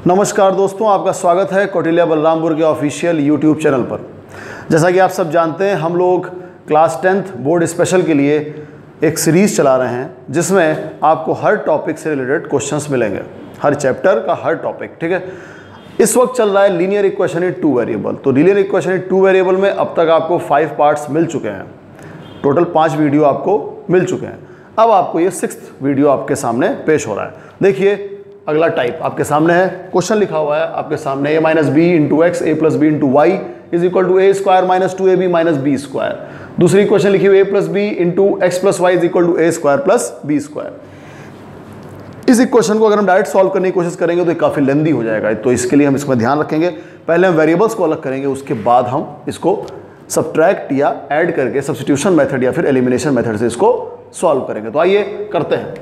नमस्कार दोस्तों, आपका स्वागत है कौटिल्य बलरामपुर के ऑफिशियल यूट्यूब चैनल पर। जैसा कि आप सब जानते हैं, हम लोग क्लास 10th बोर्ड स्पेशल के लिए एक सीरीज़ चला रहे हैं जिसमें आपको हर टॉपिक से रिलेटेड क्वेश्चंस मिलेंगे, हर चैप्टर का हर टॉपिक। ठीक है, इस वक्त चल रहा है लीनियर इक्वेशन इन 2 वेरिएबल। तो लीनियर इक्वेशन इन 2 वेरिएबल में अब तक आपको 5 पार्ट्स मिल चुके हैं, टोटल 5 वीडियो आपको मिल चुके हैं। अब आपको ये 6th वीडियो आपके सामने पेश हो रहा है। देखिए, अगला टाइप आपके सामने है, क्वेश्चन लिखा हुआ है आपके सामने, a minus B into X A plus B into Y is equal to A square minus 2ab minus B square. दूसरी क्वेश्चन लिखी हुई a plus B into X plus Y is equal to A square plus B square. इस equation को अगर हम direct solve करने की कोशिश करेंगे तो काफ़ी लेंदी हो जाएगा, तो इसके लिए हम इसमें ध्यान रखेंगे। पहले हम वेरिएबल्स को अलग करेंगे, उसके बाद हम इसको सब्ट्रैक्ट या ऐड करके सब्स्टिट्यूशन मेथड या फिर एलिमिनेशन मेथड से इसको सॉल्व करेंगे। तो आइए करते हैं।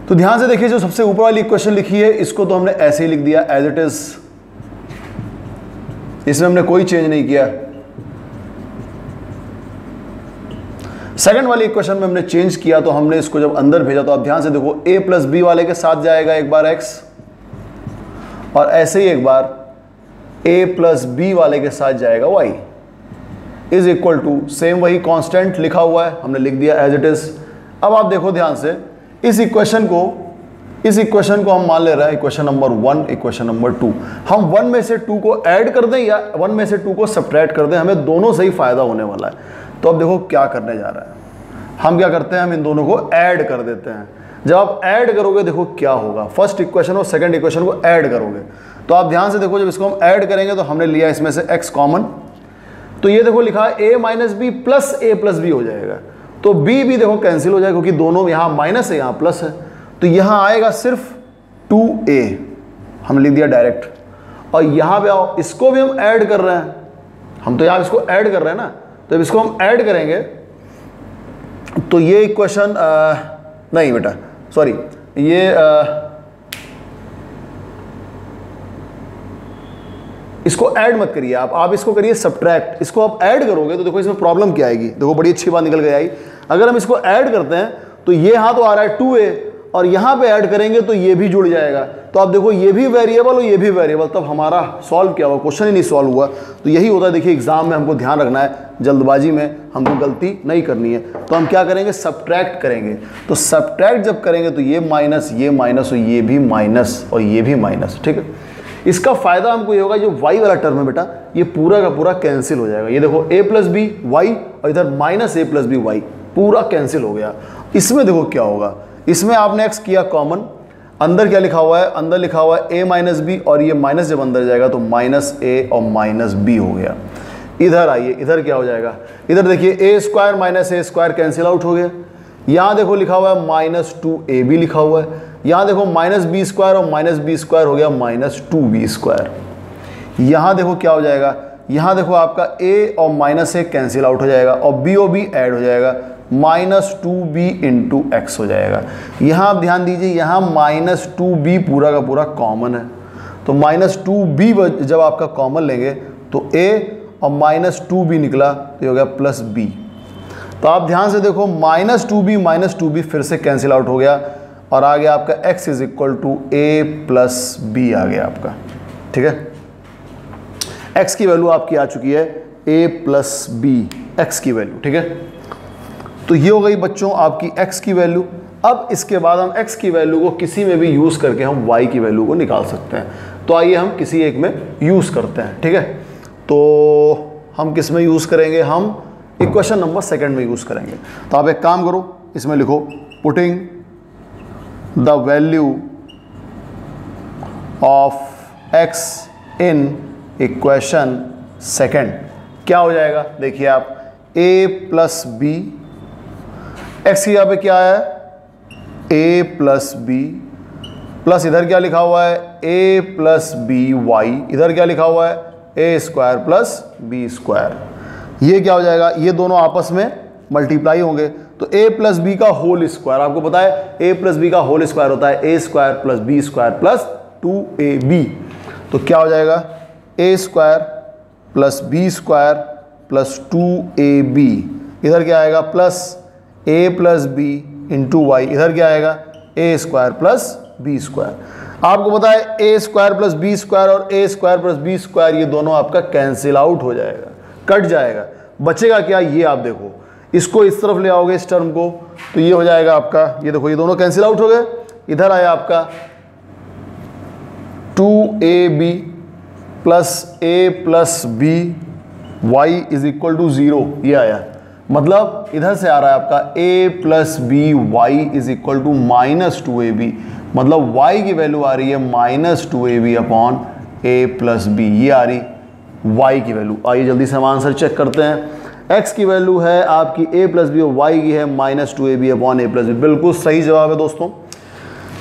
तो ध्यान से देखिए, जो सबसे ऊपर वाली इक्वेशन लिखी है इसको तो हमने ऐसे ही लिख दिया एज इट इज, इसमें हमने कोई चेंज नहीं किया। सेकंड वाली इक्वेशन में हमने चेंज किया, तो हमने इसको जब अंदर भेजा तो आप ध्यान से देखो, a प्लस बी वाले के साथ जाएगा एक बार x, और ऐसे ही एक बार a प्लस बी वाले के साथ जाएगा y is equal to same वही कांस्टेंट लिखा हुआ है, हमने लिख दिया एज इट इज। अब आप देखो ध्यान से, इस इक्वेशन को हम मान ले रहे हैं इक्वेशन नंबर 1, इक्वेशन नंबर 2। हम 1 में से 2 को ऐड कर दें या 1 में से 2 को सब्ट्रैक्ट कर दें, हमें दोनों से ही फायदा होने वाला है। तो अब देखो क्या करने जा रहा है, हम क्या करते हैं, हम इन दोनों को ऐड कर देते हैं। जब आप ऐड करोगे देखो क्या होगा, फर्स्ट इक्वेशन और सेकंड इक्वेशन को ऐड करोगे तो आप ध्यान से देखो, जब इसको हम ऐड करेंगे तो हमने लिया इसमें से x कॉमन, तो ये देखो लिखा है a minus B plus A plus B हो जाएगा। तो b भी देखो कैंसिल हो जाएगा क्योंकि दोनों यहाँ माइनस है यहाँ प्लस है, तो यहाँ आएगा सिर्फ 2a, हमने लिख दिया डायरेक्ट। और यहाँ पे आओ, इसको भी हम ऐड कर रहे हैं, हम तो यहाँ इसको ऐड कर रहे हैं ना, तो इसको हम ऐड करेंगे तो ये इक्वेशन नहीं बेटा सॉरी, ये इसको ऐड मत करिए आप इसको करिए सब्ट्रैक्ट। इसको आप ऐड करोगे तो देखो इसमें प्रॉब्लम क्या आएगी, देखो बड़ी अच्छी बात निकल के आई। अगर हम इसको ऐड करते हैं तो ये यहाँ तो आ रहा है 2a, और यहाँ पे ऐड करेंगे तो ये भी जुड़ जाएगा। तो आप देखो ये भी वेरिएबल और ये भी वेरिएबल, तब हमारा सॉल्व क्या हुआ, क्वेश्चन ही नहीं सॉल्व हुआ। तो यही होता है, देखिए एग्जाम में हमको ध्यान रखना है, जल्दबाजी में हमको गलती नहीं करनी है। तो हम क्या करेंगे, सब्ट्रैक्ट करेंगे। तो सब्ट्रैक्ट जब करेंगे तो ये माइनस और ये भी माइनस और ये भी माइनस। ठीक है, इसका फायदा हमको ये होगा, जो y वाला टर्म है बेटा ये पूरा का पूरा कैंसिल हो जाएगा। ये देखो a प्लस बी वाई और इधर minus a plus B Y पूरा कैंसिल हो गया। इसमें देखो क्या होगा, इसमें आपने x किया कॉमन, अंदर क्या लिखा हुआ है, अंदर लिखा हुआ है a माइनस बी, और ये माइनस जब अंदर जाएगा तो माइनस a और माइनस b हो गया। इधर आइए, इधर क्या हो जाएगा, इधर देखिए a square minus a square cancel out हो गया। यहाँ देखो लिखा हुआ है माइनस 2ab लिखा हुआ है, यहाँ देखो माइनस बी स्क्वायर और माइनस बी स्क्वायर हो गया माइनस 2b स्क्वायर। यहाँ देखो क्या हो जाएगा, यहाँ देखो आपका a और माइनस a कैंसिल आउट हो जाएगा और b और b ऐड हो जाएगा, माइनस 2b इंटू एक्स हो जाएगा। यहाँ आप ध्यान दीजिए, यहाँ माइनस 2b पूरा का पूरा कॉमन है, तो माइनस 2b जब आपका कॉमन लेंगे तो a और माइनस 2b निकला तो ये हो गया प्लस b। तो आप ध्यान से देखो, माइनस 2b फिर से कैंसिल आउट हो गया और आ गया आपका x is equal to a plus B आ गया आपका। ठीक है, x की वैल्यू आपकी आ चुकी है a प्लस बी, x की वैल्यू। ठीक है, तो ये हो गई बच्चों आपकी x की वैल्यू। अब इसके बाद हम x की वैल्यू को किसी में भी यूज़ करके हम y की वैल्यू को निकाल सकते हैं। तो आइए हम किसी एक में यूज़ करते हैं। ठीक है, तो हम किस में यूज़ करेंगे, हम इक्वेशन नंबर 2 में यूज़ करेंगे। तो आप एक काम करो, इसमें लिखो putting the value of x in equation 2, क्या हो जाएगा, देखिए आप a प्लस बी, एक्स की यहाँ पे क्या है a प्लस बी, प्लस इधर क्या लिखा हुआ है a प्लस बी वाई, इधर क्या लिखा हुआ है a square plus B square. ये क्या हो जाएगा, ये दोनों आपस में मल्टीप्लाई होंगे, तो a प्लस बी का होल स्क्वायर, आपको पता है a प्लस बी का होल स्क्वायर होता है a square plus B square plus 2ab। तो क्या हो जाएगा, a square plus B square plus 2ab, इधर क्या आएगा plus a plus B into Y, इधर क्या आएगा a square plus B square. आपको पता है A square plus B square और A square plus B square ये दोनों आपका कैंसिल आउट हो जाएगा, कट जाएगा। बचेगा क्या, ये आप देखो, इसको इस तरफ ले आओगे इस टर्म को, तो ये हो जाएगा आपका, ये देखो ये दोनों कैंसिल आउट हो गए। इधर आया आपका 2ab plus A plus B Y is equal to 0, ये आया। मतलब इधर से आ रहा है आपका a plus B Y is equal to -2ab, मतलब y की वैल्यू आ रही है -2ab upon a plus B, ये आ रही y की वैल्यू। आइए जल्दी से हम आंसर चेक करते हैं। x की वैल्यू है आपकी a प्लस बी और y की है -2ab upon a plus B. बिल्कुल सही जवाब है दोस्तों।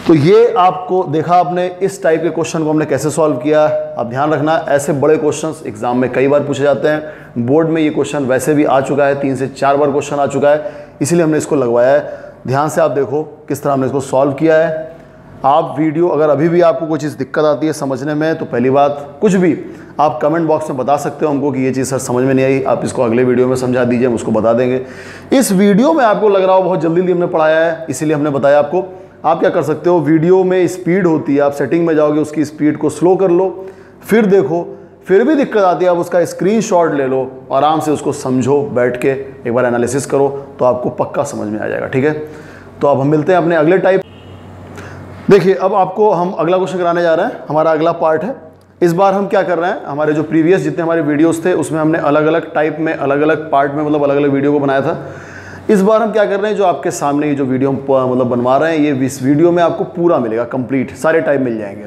तो ये आपको देखा आपने, इस टाइप के क्वेश्चन को हमने कैसे सॉल्व किया। आप ध्यान रखना, ऐसे बड़े क्वेश्चंस एग्जाम में कई बार पूछे जाते हैं। बोर्ड में ये क्वेश्चन वैसे भी आ चुका है, 3 से 4 बार क्वेश्चन आ चुका है, इसीलिए हमने इसको लगवाया है। ध्यान से आप देखो किस तरह हमने इसको सॉल्व किया है। आप वीडियो अगर अभी भी आपको कोई चीज़ दिक्कत आती है समझने में, तो पहली बात कुछ भी आप कमेंट बॉक्स में बता सकते हो हमको कि ये चीज़ सर समझ में नहीं आई, आप इसको अगले वीडियो में समझा दीजिए, हम उसको बता देंगे। इस वीडियो में आपको लग रहा हो बहुत जल्दी हमने पढ़ाया है, इसीलिए हमने बताया आपको। आप क्या कर सकते हो, वीडियो में स्पीड होती है, आप सेटिंग में जाओगे, उसकी स्पीड को स्लो कर लो, फिर देखो, फिर भी दिक्कत आती है आप उसका स्क्रीनशॉट ले लो, आराम से उसको समझो, बैठ के एक बार एनालिसिस करो, तो आपको पक्का समझ में आ जाएगा। ठीक है, तो अब हम मिलते हैं अपने अगले टाइप। देखिए अब आपको हम अगला क्वेश्चन कराने जा रहे हैं, हमारा अगला पार्ट है। इस बार हम क्या कर रहे हैं, हमारे जो प्रीवियस जितने हमारे वीडियोस थे उसमें हमने अलग अलग टाइप में, अलग अलग पार्ट में, मतलब अलग अलग वीडियो को बनाया था। इस बार हम क्या कर रहे हैं, जो आपके सामने ये जो वीडियो हम मतलब बनवा रहे हैं, ये इस वीडियो में आपको पूरा मिलेगा, कंप्लीट सारे टाइप मिल जाएंगे।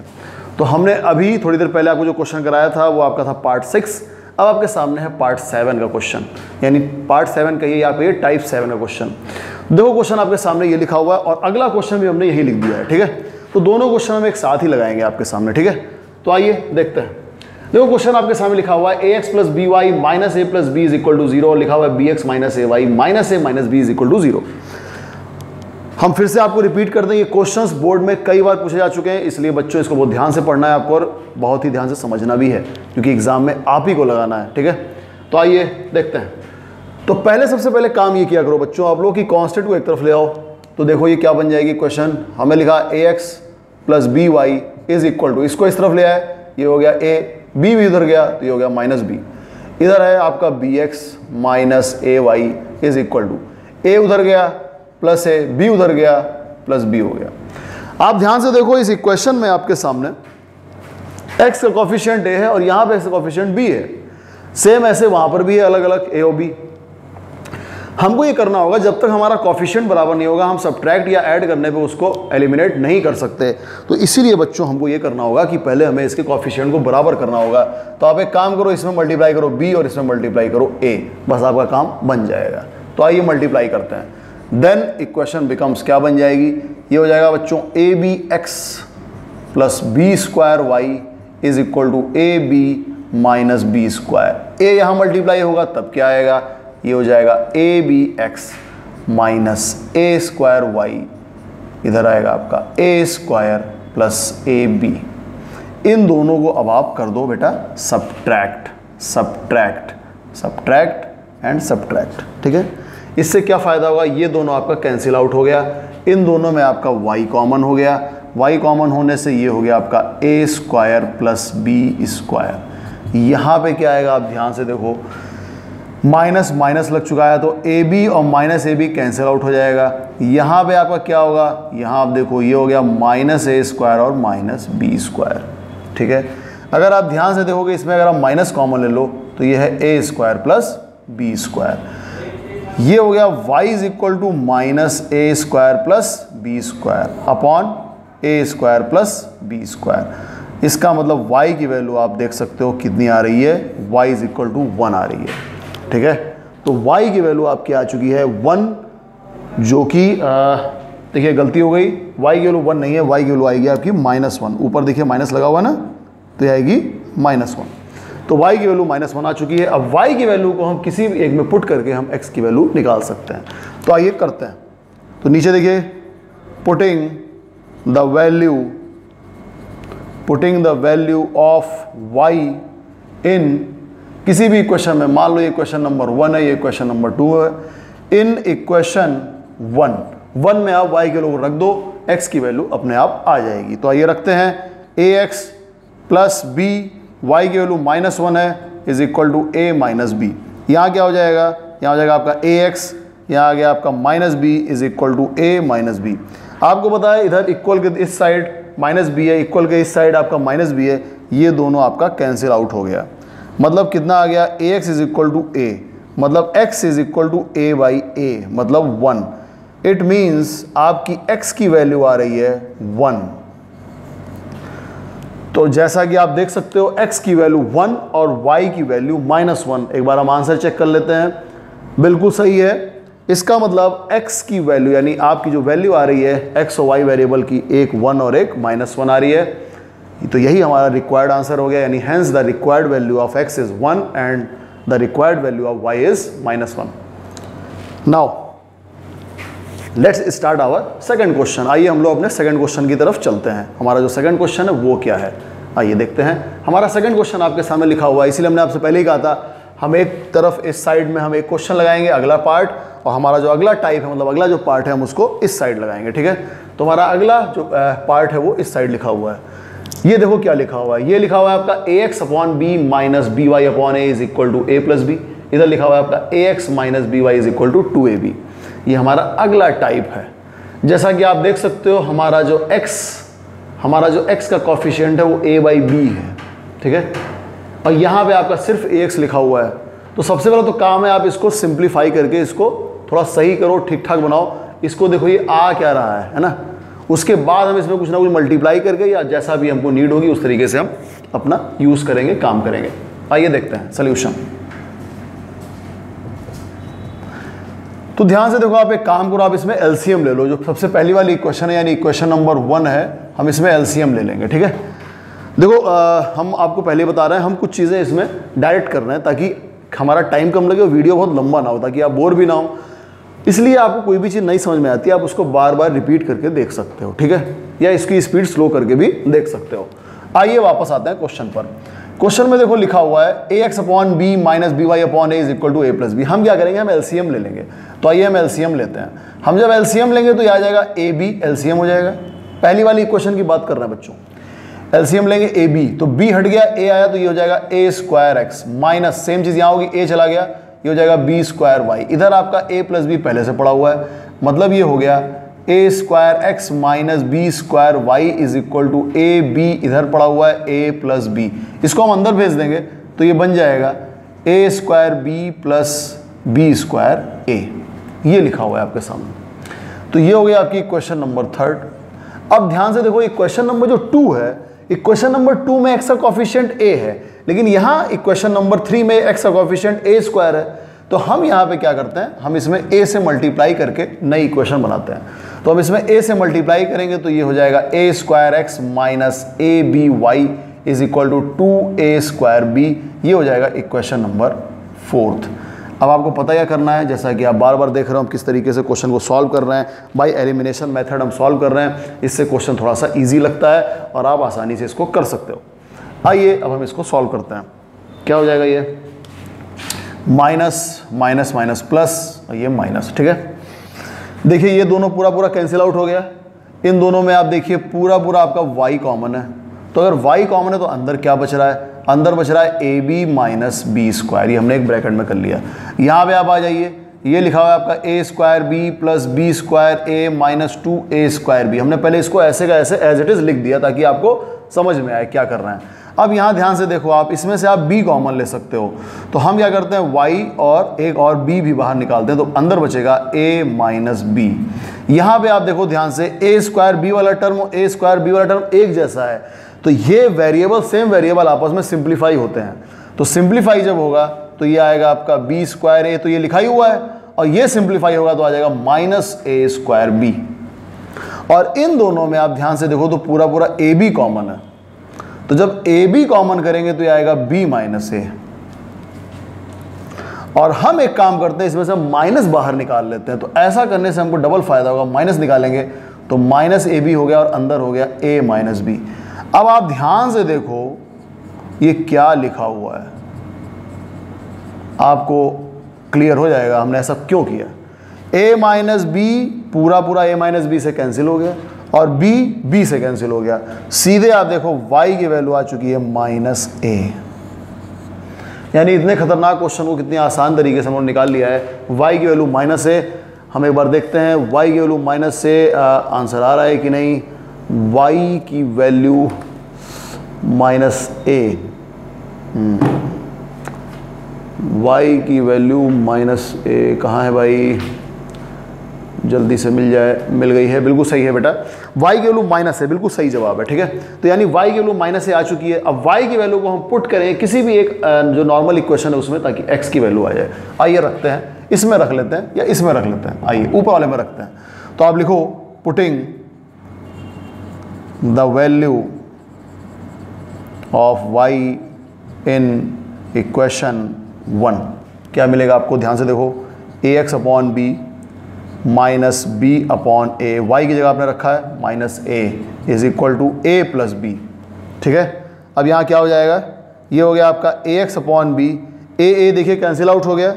तो हमने अभी थोड़ी देर पहले आपको जो क्वेश्चन कराया था वो आपका था पार्ट 6, अब आपके सामने है पार्ट 7 का क्वेश्चन, यानी पार्ट 7 कहिए या फिर टाइप 7 का क्वेश्चन। देखो क्वेश्चन आपके सामने ये लिखा हुआ है और अगला क्वेश्चन भी हमने यही लिख दिया है। ठीक है, तो दोनों क्वेश्चन हम एक साथ ही लगाएंगे आपके सामने। ठीक है, तो आइए देखते हैं। देखो क्वेश्चन आपके सामने लिखा हुआ है ax plus B Y minus A plus B is equal to 0, और लिखा हुआ है bx minus A Y minus A minus B is equal to 0। हम फिर से आपको रिपीट कर दें, ये क्वेश्चंस बोर्ड में कई बार पूछे जा चुके हैं, इसलिए बच्चों इसको बहुत ध्यान से पढ़ना है आपको और बहुत ही ध्यान से समझना भी है, क्योंकि एग्जाम में आप ही को लगाना है। ठीक है, तो आइए देखते हैं। तो पहले सबसे पहले काम ये किया करो बच्चों आप लोग कि कांस्टेंट को एक तरफ ले आओ। तो देखो ये क्या बन जाएगी क्वेश्चन, हमें लिखा ax plus B Y is equal to, इसको इस तरफ ले आए, ये हो गया a, b भी उधर गया तो ये हो गया माइनस बी। इधर है आपका bx minus A Y is equal to, a उधर गया प्लस ए, b उधर गया प्लस b हो गया। आप ध्यान से देखो इस इक्वेशन में आपके सामने x का कोफिशिएंट a है और यहाँ पे x का कोफिशिएंट b है, सेम ऐसे वहाँ पर भी है अलग अलग a और b। हमको ये करना होगा, जब तक हमारा कोफिशिएंट बराबर नहीं होगा हम सब्ट्रैक्ट या ऐड करने पे उसको एलिमिनेट नहीं कर सकते। तो इसीलिए बच्चों हमको ये करना होगा कि पहले हमें इसके कोफिशिएंट को बराबर करना होगा। तो आप एक काम करो, इसमें मल्टीप्लाई करो b और इसमें मल्टीप्लाई करो a, बस आपका काम बन जाएगा। तो आइए मल्टीप्लाई करते हैं, देन इक्वेशन बिकम्स क्या बन जाएगी, ये हो जाएगा बच्चों abx plus B square Y is equal to ab minus B square. a यहाँ मल्टीप्लाई होगा तब क्या आएगा, ये हो जाएगा abx minus A square Y, इधर आएगा आपका a स्क्वायर प्लस ab। इन दोनों को अब आप कर दो बेटा subtract, subtract, subtract and subtract. ठीक है, इससे क्या फ़ायदा होगा, ये दोनों आपका कैंसिल आउट हो गया, इन दोनों में आपका y कॉमन हो गया, y कॉमन होने से ये हो गया आपका a square plus b square. यहाँ पे क्या आएगा, आप ध्यान से देखो, माइनस माइनस लग चुका है तो ab और माइनस ab कैंसिल आउट हो जाएगा। यहाँ पे आपका क्या होगा, यहाँ आप देखो ये हो गया माइनस ए स्क्वायर और माइनस बी स्क्वायर। ठीक है, अगर आप ध्यान से देखोगे इसमें अगर आप माइनस कॉमन ले लो तो ये है A square plus B square. ये हो गया y is equal to minus A square plus B square upon A square plus B square. इसका मतलब y की वैल्यू आप देख सकते हो कितनी आ रही है, y इज इक्वल टू 1 आ रही है। ठीक है, तो y की वैल्यू आपकी आ चुकी है 1, जो कि देखिए गलती हो गई, y की वैल्यू 1 नहीं है, y की वैल्यू आएगी आपकी -1। ऊपर देखिए माइनस लगा हुआ ना, तो ये आएगी -1। तो y की वैल्यू -1 आ चुकी है। अब y की वैल्यू को हम किसी भी एक में पुट करके हम x की वैल्यू निकाल सकते हैं। तो आइए करते हैं। तो नीचे देखिए, putting the value of y इन किसी भी इक्वेशन में, मान लो ये इक्वेशन नंबर 1 है, ये इक्वेशन नंबर 2 है, इन इक्वेशन 1 में आप y की वैल्यू रख दो, x की वैल्यू अपने आप आ जाएगी। तो आइए रखते हैं ax प्लस बी, y की वैल्यू -1 है, is equal to a minus B. यहाँ क्या हो जाएगा, यहाँ हो जाएगा आपका ax, यहाँ आ गया आपका -b is equal to a minus B. आपको पता है इधर इक्वल के इस साइड -b है, इक्वल के इस साइड आपका -b है, ये दोनों आपका कैंसिल आउट हो गया। मतलब कितना आ गया, ax is equal to a, मतलब x is equal to a by a, मतलब 1। इट मीन्स आपकी x की वैल्यू आ रही है 1। तो जैसा कि आप देख सकते हो x की वैल्यू 1 और y की वैल्यू -1। एक बार हम आंसर चेक कर लेते हैं, बिल्कुल सही है। इसका मतलब x की वैल्यू यानी आपकी जो वैल्यू आ रही है x और y वेरिएबल की, एक 1 और एक -1 आ रही है। तो यही हमारा रिक्वायर्ड आंसर हो गया, यानी hence the required value of x is 1 and the required value of y is -1। Now let's start our second question. आइए हम लोग अपने सेकंड क्वेश्चन की तरफ चलते हैं। हमारा जो सेकंड क्वेश्चन है वो क्या है, आइए देखते हैं। हमारा सेकंड क्वेश्चन आपके सामने लिखा हुआ है, इसीलिए हमने आपसे पहले ही कहा था हम एक तरफ इस साइड में हम एक क्वेश्चन लगाएंगे, अगला पार्ट, और हमारा जो अगला टाइप है मतलब अगला जो पार्ट है हम उसको इस साइड लगाएंगे, ठीक है। तो हमारा अगला जो पार्ट है वो इस साइड लिखा हुआ है। ये देखो क्या लिखा हुआ है, ये लिखा हुआ है आपका ax upon B minus B Y upon A is equal to A plus B. इधर लिखा हुआ है आपका ax minus B Y is equal to 2ab। ये हमारा अगला टाइप है। जैसा कि आप देख सकते हो हमारा जो x का कॉफिशिएंट है वो a बाई बी है, ठीक है। और यहाँ पे आपका सिर्फ ax लिखा हुआ है। तो सबसे पहला तो काम है आप इसको सिंप्लीफाई करके इसको थोड़ा सही करो, ठीक ठाक बनाओ। इसको देखो ये आ क्या रहा है ना। उसके बाद हम इसमें कुछ ना कुछ मल्टीप्लाई करके या जैसा भी हमको नीड होगी उस तरीके से हम अपना यूज़ करेंगे, काम करेंगे। आइए देखते हैं सॉल्यूशन। तो ध्यान से देखो, आप एक काम करो, आप इसमें एलसीएम ले लो। जो सबसे पहली वाली इक्वेशन है यानी इक्वेशन नंबर 1 है, हम इसमें एलसीएम ले लेंगे, ठीक है। देखो हम आपको पहले बता रहे हैं, हम कुछ चीज़ें इसमें डायरेक्ट कर रहे हैं ताकि हमारा टाइम कम लगे और वीडियो बहुत लंबा ना हो, ताकि आप बोर भी ना हो। इसलिए आपको कोई भी चीज़ नहीं समझ में आती है आप उसको बार बार रिपीट करके देख सकते हो, ठीक है, या इसकी स्पीड स्लो करके भी देख सकते हो। आइए वापस आते हैं क्वेश्चन पर। क्वेश्चन में देखो लिखा हुआ है ax upon B minus B Y upon A is equal to A plus B. हम क्या करेंगे, हम एलसीएम ले लेंगे। तो आइए हम एलसीएम लेते हैं। हम जब एलसीएम लेंगे तो यह आ जाएगा ए बी, एलसीएम हो जाएगा। पहली वाली इक्वेशन की बात कर रहे हैं बच्चों, एलसीएम लेंगे ए बी, तो बी हट गया, ए आया, तो ये हो जाएगा A square X minus same चीज़ यहाँ होगी, ए चला गया, ये हो जाएगा बी स्क्वायर वाई। इधर आपका ए प्लस बी पहले से पड़ा हुआ है, मतलब ये हो गया A square X minus B square Y is equal to A B, इधर पड़ा हुआ है ए प्लस बी। इसको हम अंदर भेज देंगे तो ये बन जाएगा A square B plus B square A. ये लिखा हुआ है आपके सामने। तो ये हो गया आपकी इक्वेशन नंबर 3। अब ध्यान से देखो, इक्वेशन नंबर जो 2 है, इक्वेशन नंबर 2 में एक्स का कॉफिशिएंट ए है, लेकिन यहाँ इक्वेशन नंबर 3 में एक्स का कॉफिशिएंट ए स्क्वायर है। तो हम यहाँ पे क्या करते हैं, हम इसमें a से मल्टीप्लाई करके नई इक्वेशन बनाते हैं। तो हम इसमें a से मल्टीप्लाई करेंगे तो ये हो जाएगा A square X minus A B Y is equal to 2a square B. ये हो जाएगा इक्वेशन नंबर 4। अब आपको पता क्या करना है, जैसा कि आप बार बार देख रहे हो हम किस तरीके से क्वेश्चन को सॉल्व कर रहे हैं, बाय एलिमिनेशन मेथड हम सॉल्व कर रहे हैं। इससे क्वेश्चन थोड़ा सा ईजी लगता है और आप आसानी से इसको कर सकते हो। आइए अब हम इसको सॉल्व करते हैं। क्या हो जाएगा, ये माइनस माइनस माइनस प्लस और ये माइनस, ठीक है। देखिए ये दोनों पूरा पूरा कैंसिल आउट हो गया। इन दोनों में आप देखिए पूरा पूरा आपका y कॉमन है। तो अगर y कॉमन है तो अंदर क्या बच रहा है, अंदर बच रहा है A B minus B square. ये हमने एक ब्रैकेट में कर लिया। यहाँ पे आप आ जाइए, ये लिखा हुआ है आपका A square B plus B square A minus 2a square B. हमने पहले इसको ऐसे का ऐसे एज इट इज़ लिख दिया ताकि आपको समझ में आए क्या कर रहे हैं। अब यहाँ ध्यान से देखो, आप इसमें से आप b कॉमन ले सकते हो। तो हम क्या करते हैं, y और एक और b भी बाहर निकालते हैं, तो अंदर बचेगा a माइनस बी। यहाँ पे आप देखो ध्यान से, ए स्क्वायर बी वाला टर्म और ए स्क्वायर बी वाला टर्म एक जैसा है, तो ये वेरिएबल सेम वेरिएबल आपस में सिंप्लीफाई होते हैं। तो सिंप्लीफाई जब होगा तो ये आएगा आपका बी स्क्वायर ए, तो ये लिखा ही हुआ है, और ये सिंप्लीफाई होगा तो आ जाएगा माइनस ए स्क्वायर बी। और इन दोनों में आप ध्यान से देखो तो पूरा पूरा ए बी कॉमन है। तो जब ए बी कॉमन करेंगे तो ये आएगा बी माइनस ए। और हम एक काम करते हैं, इसमें से माइनस बाहर निकाल लेते हैं। तो ऐसा करने से हमको डबल फायदा होगा, माइनस निकालेंगे तो माइनस ए बी हो गया और अंदर हो गया ए माइनस बी। अब आप ध्यान से देखो ये क्या लिखा हुआ है, आपको क्लियर हो जाएगा हमने ऐसा क्यों किया। ए माइनस बी पूरा पूरा ए माइनस बी से कैंसिल हो गया, और b से कैंसिल हो गया। सीधे आप देखो y की वैल्यू आ चुकी है -a। यानी इतने खतरनाक क्वेश्चन को कितनी आसान तरीके से हमने निकाल लिया है। y की वैल्यू -a, हम एक बार देखते हैं y की वैल्यू -a, आंसर आ रहा है कि नहीं। y की वैल्यू -a, y की वैल्यू -a कहाँ है भाई, जल्दी से मिल जाए, मिल गई है, बिल्कुल सही है बेटा, y की वैल्यू माइनस है, बिल्कुल सही जवाब है, ठीक है। तो यानी y की वैल्यू -a आ चुकी है। अब y की वैल्यू को हम पुट करें किसी भी एक जो नॉर्मल इक्वेशन है उसमें, ताकि x की वैल्यू आ जाए। आइए रखते हैं, इसमें रख लेते हैं या इसमें रख लेते हैं, आइए ऊपर वाले में रखते हैं। तो आप लिखो putting the value of y in equation 1, क्या मिलेगा आपको, ध्यान से देखो, ax/b minus b upon a, y की जगह आपने रखा है -a is equal to a plus B, ठीक है। अब यहाँ क्या हो जाएगा, ये हो गया आपका ax/b, a देखिए कैंसिल आउट हो गया,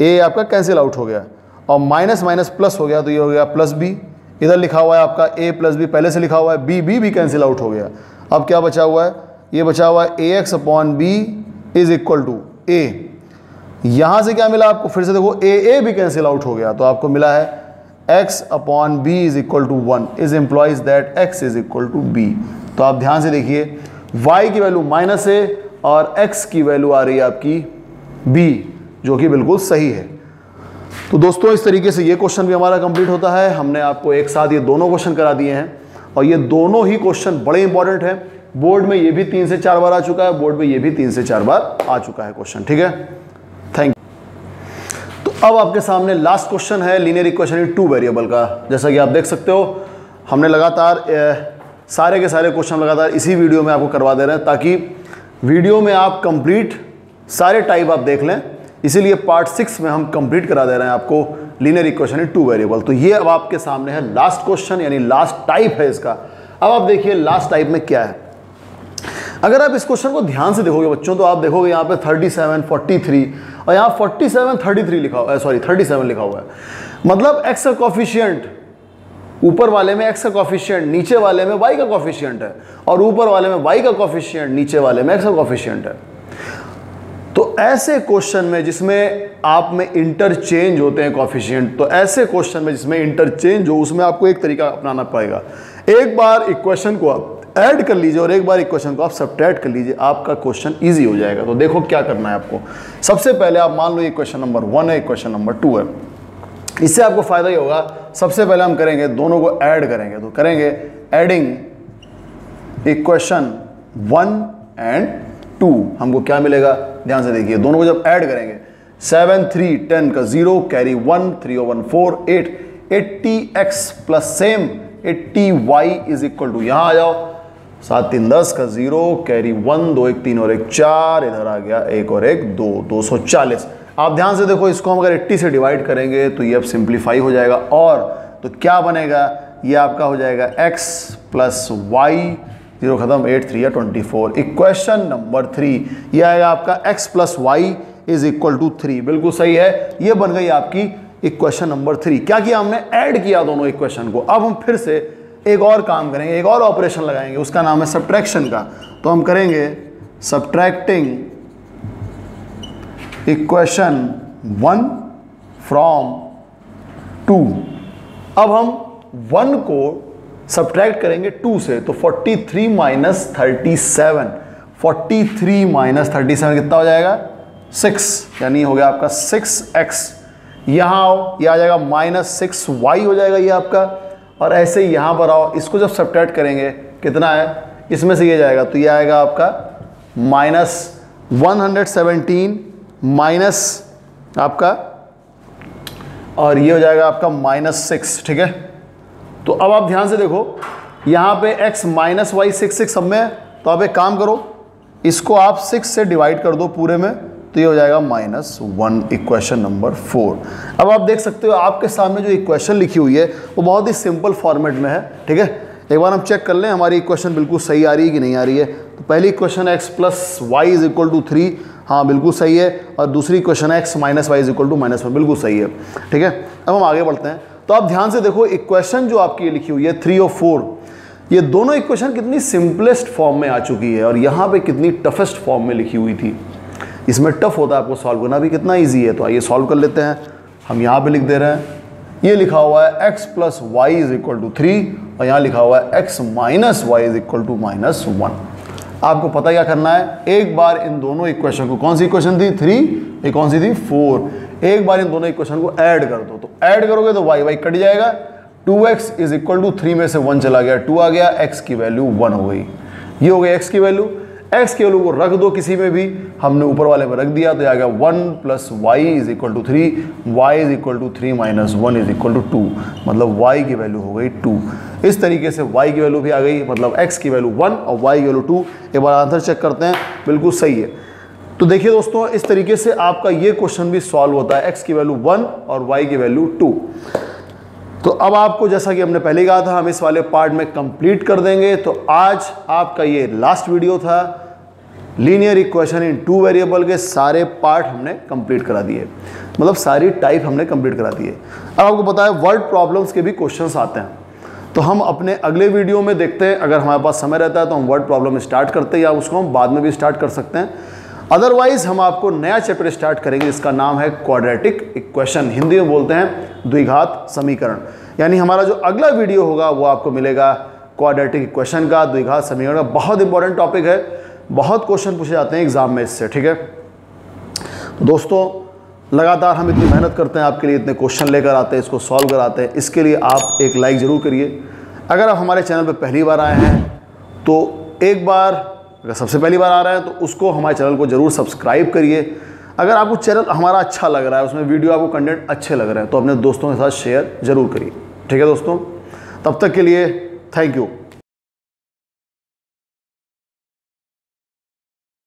a आपका कैंसिल आउट हो गया, और माइनस माइनस प्लस हो गया, तो ये हो गया प्लस b। इधर लिखा हुआ है आपका a प्लस बी, पहले से लिखा हुआ है b भी कैंसिल आउट हो गया। अब क्या बचा हुआ है, ये बचा हुआ है ax/b is equal to a। यहाँ से क्या मिला आपको, फिर से देखो a भी कैंसिल आउट हो गया, तो आपको मिला है x/b is equal to 1 is implies that x is equal to b। तो आप ध्यान से देखिए, y की वैल्यू -a और x की वैल्यू आ रही है आपकी b, जो कि बिल्कुल सही है। तो दोस्तों इस तरीके से ये क्वेश्चन भी हमारा कंप्लीट होता है। हमने आपको एक साथ ये दोनों क्वेश्चन करा दिए हैं, और ये दोनों ही क्वेश्चन बड़े इंपॉर्टेंट हैं। बोर्ड में ये भी 3 से 4 बार आ चुका है, बोर्ड में ये भी 3 से 4 बार आ चुका है क्वेश्चन, ठीक है। Thank you. तो अब आपके सामने लास्ट क्वेश्चन है लीनियर इक्वेशन इन 2 वेरिएबल का। जैसा कि आप देख सकते हो, हमने लगातार सारे के सारे क्वेश्चन लगातार इसी वीडियो में आपको करवा दे रहे हैं, ताकि वीडियो में आप कंप्लीट सारे टाइप आप देख लें। इसीलिए पार्ट 6 में हम कंप्लीट करा दे रहे हैं आपको लीनियर इक्वेशन इन 2 वेरिएबल। तो ये अब आपके सामने है लास्ट क्वेश्चन, यानी लास्ट टाइप है इसका। अब आप देखिए लास्ट टाइप में क्या है। अगर आप इस क्वेश्चन को ध्यान से देखोगे बच्चों, तो आप देखोगे यहाँ पे 37, 43 और यहाँ 47, 33 लिखा हुआ है, सॉरी 37 लिखा हुआ है। मतलब x का कॉफिशिएंट, ऊपर वाले में x का कॉफिशिएंट, नीचे वाले में y का कॉफिशिएंट है, और ऊपर वाले में y का कॉफिशिएंट, नीचे वाले में x का कॉफिशिएंट है। तो ऐसे क्वेश्चन में जिसमें आप में इंटरचेंज होते हैं कॉफिशिएंट, तो ऐसे क्वेश्चन में जिसमें इंटरचेंज हो, उसमें आपको एक तरीका अपनाना पड़ेगा। एक बार इक्वेशन को आप ऐड कर लीजिए और एक बार इक्वेशन को आप सब्ट्रैक्ट कर लीजिए, आपका क्वेश्चन इजी हो जाएगा। तो देखो क्या करना है आपको। सबसे पहले आप मान लो इक्वेशन नंबर 1 है, इक्वेशन नंबर 2 है। इससे आपको फायदा ही होगा, सबसे पहले हम करेंगे दोनों को ऐड करेंगे। तो करेंगे एडिंग इक्वेशन 1 एंड 2, हमको क्या मिलेगा, ध्यान से देखिए। दोनों को जब ऐड करेंगे, 7 3 10 का 0 कैरी 1 3 और 1 4 8 80x plus same 80y is equal to, यहाँ आ जाओ, 7 3 10 का 0 कैरी 1 2 1 3 और 1 4, इधर आ गया 1 और 1 2, 240। आप ध्यान से देखो, इसको हम अगर 80 से डिवाइड करेंगे तो ये अब सिंप्लीफाई हो जाएगा, और तो क्या बनेगा, ये आपका हो जाएगा x प्लस वाई, 0 खत्म, 8 3 या 24। इक्वेशन नंबर 3 ये आएगा आपका x plus Y is equal to 3, बिल्कुल सही है। ये बन गई आपकी इक्वेशन नंबर 3। क्या किया हमने, ऐड किया दोनों इक्वेशन को। अब हम फिर से एक और काम करेंगे, एक और ऑपरेशन लगाएंगे, उसका नाम है सब्ट्रैक्शन का। तो हम करेंगे सब्ट्रैक्टिंग इक्वेशन 1 फ्रॉम 2। अब हम 1 को सब्ट्रैक्ट करेंगे 2 से, तो 43 माइनस 37, 43 माइनस 37 कितना हो जाएगा, 6, यानी हो गया आपका 6x। यहाँ आओ, ये आ जाएगा -6y हो जाएगा ये आपका, और ऐसे ही यहाँ पर आओ, इसको जब सब्ट्रैक्ट करेंगे कितना है, इसमें से ये जाएगा, तो ये आएगा आपका -117 माइनस आपका, और ये हो जाएगा आपका -6, ठीक है। तो अब आप ध्यान से देखो, यहाँ पे x माइनस वाई 6 सब में है, तो आप एक काम करो, इसको आप 6 से डिवाइड कर दो पूरे में, तो ये हो जाएगा -1, इक्वेशन नंबर 4। अब आप देख सकते हो आपके सामने जो इक्वेशन लिखी हुई है वो बहुत ही सिंपल फॉर्मेट में है, ठीक है। एक बार हम चेक कर लें हमारी इक्वेशन बिल्कुल सही आ रही है कि नहीं आ रही है। तो पहली equation x plus Y is equal to 3, हाँ बिल्कुल सही है, और दूसरी equation x minus Y is equal to -1, बिल्कुल सही है, ठीक है। अब हम आगे बढ़ते हैं। तो आप ध्यान से देखो, इक्वेशन जो आपकी ये लिखी हुई है 3 और 4, ये दोनों इक्वेशन कितनी सिंपलेस्ट फॉर्म में आ चुकी है और यहाँ पे कितनी टफेस्ट फॉर्म में लिखी हुई थी। इसमें टफ होता है, आपको सॉल्व करना भी कितना ईजी है। तो आइए सॉल्व कर लेते हैं। हम यहाँ पे लिख दे रहे हैं, ये लिखा हुआ है x + y = 3 और यहाँ लिखा हुआ है x - y = -1। आपको पता क्या करना है, एक बार इन दोनों इक्वेशन को, कौन सी इक्वेशन थी 3, ये कौन सी थी 4, एक बार इन दोनों इक्वेशन को ऐड कर दो। तो ऐड करोगे तो y कट जाएगा, 2x = 3 में से 1 चला गया, 2 आ गया, x की वैल्यू 1 हो गई। ये हो गई x की वैल्यू। x की वैल्यू को रख दो किसी में भी, हमने ऊपर वाले में रख दिया तो आ गया 1 + y = 3, y = 3 - 1 = 2, मतलब y की वैल्यू हो गई 2। इस तरीके से y की वैल्यू भी आ गई, मतलब x की वैल्यू 1 और y की वैल्यू 2। एक बार आंसर चेक करते हैं, बिल्कुल सही है। तो देखिए दोस्तों, इस तरीके से आपका ये क्वेश्चन भी सॉल्व होता है, x की वैल्यू 1 और y की वैल्यू 2। तो अब आपको, जैसा कि हमने पहले कहा था, हम इस वाले पार्ट में कंप्लीट कर देंगे। तो आज आपका ये लास्ट वीडियो था, लीनियर इक्वेशन इन 2 वेरिएबल के सारे पार्ट हमने कंप्लीट करा दिए, मतलब सारी टाइप हमने कंप्लीट करा दिए। अब आपको पता है वर्ड प्रॉब्लम्स के भी क्वेश्चंस आते हैं, तो हम अपने अगले वीडियो में देखते हैं। अगर हमारे पास समय रहता है तो हम वर्ड प्रॉब्लम स्टार्ट करते हैं, या उसको हम बाद में भी स्टार्ट कर सकते हैं। अदरवाइज हम आपको नया चैप्टर स्टार्ट करेंगे जिसका नाम है क्वाड्रेटिक इक्वेशन, हिंदी में बोलते हैं द्विघात समीकरण। यानी हमारा जो अगला वीडियो होगा वो आपको मिलेगा क्वाड्रेटिक इक्वेशन का, द्विघात समीकरण का। बहुत इंपॉर्टेंट टॉपिक है, बहुत क्वेश्चन पूछे जाते हैं एग्जाम में इससे, ठीक है। तो दोस्तों, लगातार हम इतनी मेहनत करते हैं आपके लिए, इतने क्वेश्चन लेकर आते हैं, इसको सॉल्व कराते हैं, इसके लिए आप एक लाइक ज़रूर करिए। अगर आप हमारे चैनल पर पहली बार आए हैं तो एक बार, अगर सबसे पहली बार आ रहे हैं तो उसको, हमारे चैनल को ज़रूर सब्सक्राइब करिए। अगर आपको चैनल हमारा अच्छा लग रहा है, उसमें वीडियो आपको कंटेंट अच्छे लग रहे हैं, तो अपने दोस्तों के साथ शेयर ज़रूर करिए, ठीक है दोस्तों। तब तक के लिए थैंक यू।